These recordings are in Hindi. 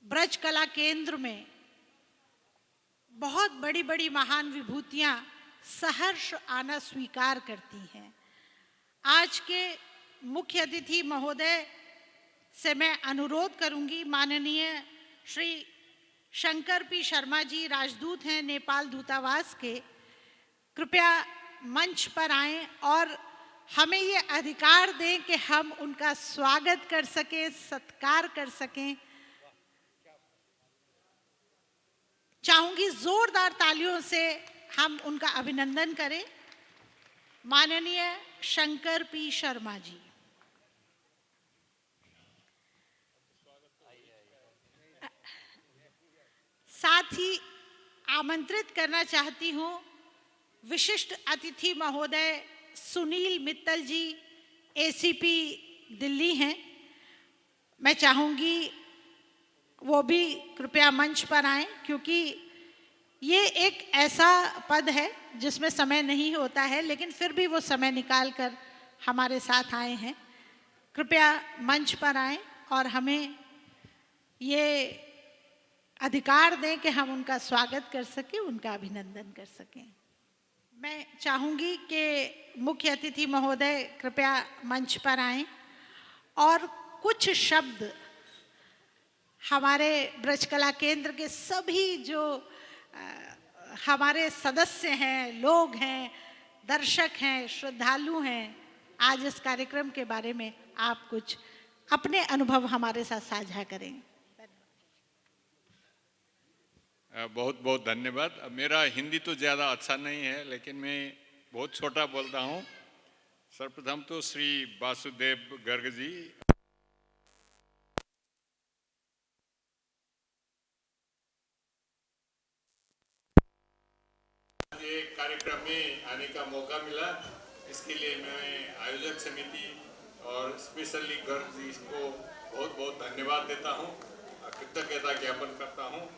ब्रज कला केंद्र में बहुत बड़ी बड़ी महान विभूतियां सहर्ष आना स्वीकार करती हैं। आज के मुख्य अतिथि महोदय से मैं अनुरोध करूंगी, माननीय श्री शंकर पी शर्मा जी राजदूत हैं नेपाल दूतावास के, कृपया मंच पर आएं और हमें ये अधिकार दें कि हम उनका स्वागत कर सकें, सत्कार कर सकें। चाहूंगी जोरदार तालियों से हम उनका अभिनंदन करें। माननीय शंकर पी शर्मा जी। साथ ही आमंत्रित करना चाहती हूं विशिष्ट अतिथि महोदय सुनील मित्तल जी, एसीपी दिल्ली हैं। मैं चाहूंगी वो भी कृपया मंच पर आएं, क्योंकि ये एक ऐसा पद है जिसमें समय नहीं होता है, लेकिन फिर भी वो समय निकाल कर हमारे साथ आए हैं। कृपया मंच पर आएं और हमें ये अधिकार दें कि हम उनका स्वागत कर सकें, उनका अभिनंदन कर सकें। मैं चाहूंगी कि मुख्य अतिथि महोदय कृपया मंच पर आएं और कुछ शब्द हमारे ब्रज कला केंद्र के सभी जो हमारे सदस्य हैं, लोग हैं, दर्शक हैं, श्रद्धालु हैं, आज इस कार्यक्रम के बारे में आप कुछ अपने अनुभव हमारे साथ साझा करें। बहुत बहुत धन्यवाद। मेरा हिंदी तो ज़्यादा अच्छा नहीं है, लेकिन मैं बहुत छोटा बोलता हूँ। सर्वप्रथम तो श्री वासुदेव गर्ग जी, ये कार्यक्रम में आने का मौका मिला, इसके लिए मैं आयोजक समिति और स्पेशली गर्ग जी को बहुत बहुत धन्यवाद देता हूँ, कृतज्ञता ज्ञापन करता हूँ।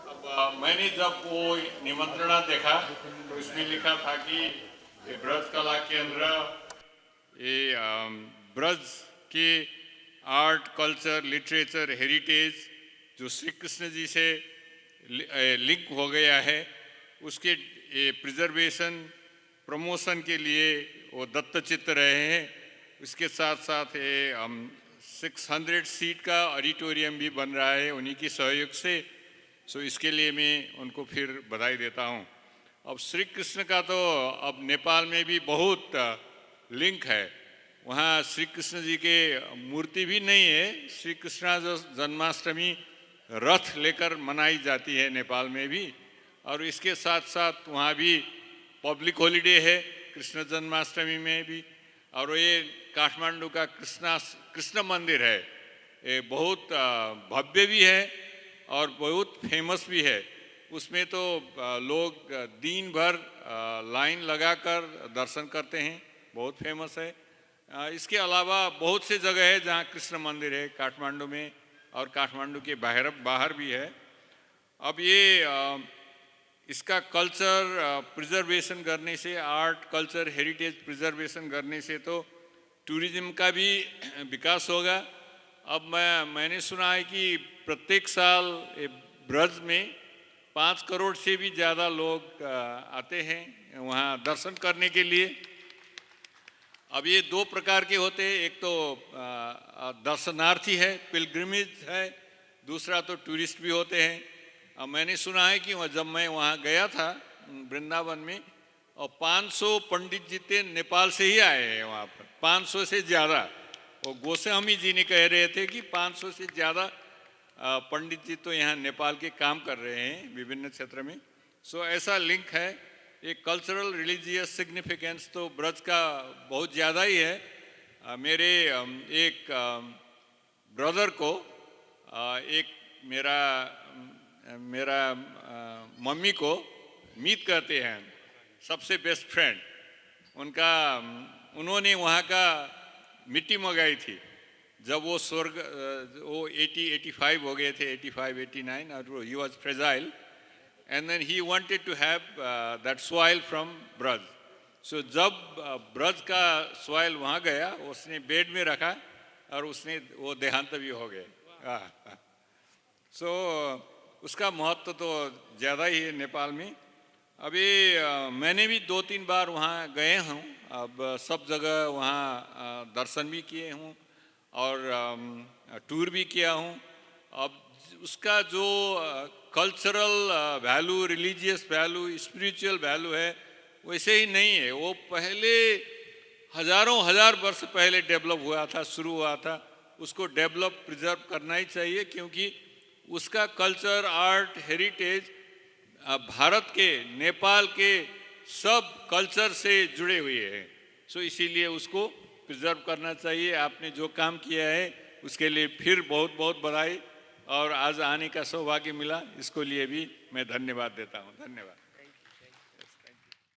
अब मैंने जब वो निमंत्रणा देखा तो इसमें लिखा था कि ये ब्रज कला केंद्र ये ब्रज के आर्ट, कल्चर, लिटरेचर, हेरिटेज जो श्री कृष्ण जी से लिंक हो गया है, उसके प्रिजर्वेशन, प्रमोशन के लिए वो दत्तचित्त रहे हैं। इसके साथ साथ ये 600 सीट का ऑडिटोरियम भी बन रहा है उन्हीं की सहयोग से। सो इसके लिए मैं उनको फिर बधाई देता हूँ। अब श्री कृष्ण का तो अब नेपाल में भी बहुत लिंक है। वहाँ श्री कृष्ण जी के मूर्ति भी नहीं है। श्री कृष्ण जो जन्माष्टमी रथ लेकर मनाई जाती है नेपाल में भी, और इसके साथ साथ वहाँ भी पब्लिक हॉलिडे है कृष्ण जन्माष्टमी में भी। और ये काठमांडू का कृष्ण मंदिर है, ये बहुत भव्य भी है और बहुत फेमस भी है। उसमें तो लोग दिन भर लाइन लगाकर दर्शन करते हैं, बहुत फेमस है। इसके अलावा बहुत से जगह है जहाँ कृष्ण मंदिर है काठमांडू में, और काठमांडू के बाहर भी है। अब ये इसका कल्चर प्रिजर्वेशन करने से, आर्ट, कल्चर, हेरिटेज प्रिजर्वेशन करने से तो टूरिज्म का भी विकास होगा। अब मैंने सुना है कि प्रत्येक साल ब्रज में 5 करोड़ से भी ज़्यादा लोग आते हैं वहाँ दर्शन करने के लिए। अब ये 2 प्रकार के होते हैं, एक तो दर्शनार्थी है, पिलग्रिमेज है, दूसरा तो टूरिस्ट भी होते हैं। अब मैंने सुना है कि जब मैं वहाँ गया था वृंदावन में, और 500 पंडित जी थे नेपाल से ही आए हैं वहाँ पर, 500 से ज़्यादा। वो गोस्वामी जी ने कह रहे थे कि 500 से ज़्यादा पंडित जी तो यहाँ नेपाल के काम कर रहे हैं विभिन्न क्षेत्र में। सो ऐसा लिंक है। ये कल्चरल रिलीजियस सिग्निफिकेंस तो ब्रज का बहुत ज़्यादा ही है। मेरे एक ब्रदर को एक मेरा मम्मी को मीत कहते हैं, सबसे बेस्ट फ्रेंड उनका, उन्होंने वहाँ का मिट्टी मंगाई थी जब वो स्वर्ग, वो 85 हो गए थे, 85-89, और he was fragile, and then he wanted to have that soil from Braj. So जब ब्रज का सॉइल वहाँ गया, उसने बेड में रखा और उसने वो देहांत भी हो गए। सो उसका महत्व तो ज़्यादा ही है नेपाल में। अभी मैंने भी 2-3 बार वहाँ गए हूँ, अब सब जगह वहाँ दर्शन भी किए हूँ और टूर भी किया हूँ। अब उसका जो cultural value, religious value, spiritual value है वैसे ही नहीं है। वो पहले हजारों हजार वर्ष पहले डेवलप हुआ था, शुरू हुआ था। उसको डेवलप प्रिजर्व करना ही चाहिए, क्योंकि उसका कल्चर, आर्ट, हेरिटेज भारत के, नेपाल के सब कल्चर से जुड़े हुए हैं। सो इसीलिए उसको प्रिजर्व करना चाहिए। आपने जो काम किया है उसके लिए फिर बहुत बहुत बधाई, और आज आने का सौभाग्य मिला, इसको लिए भी मैं धन्यवाद देता हूँ। धन्यवाद।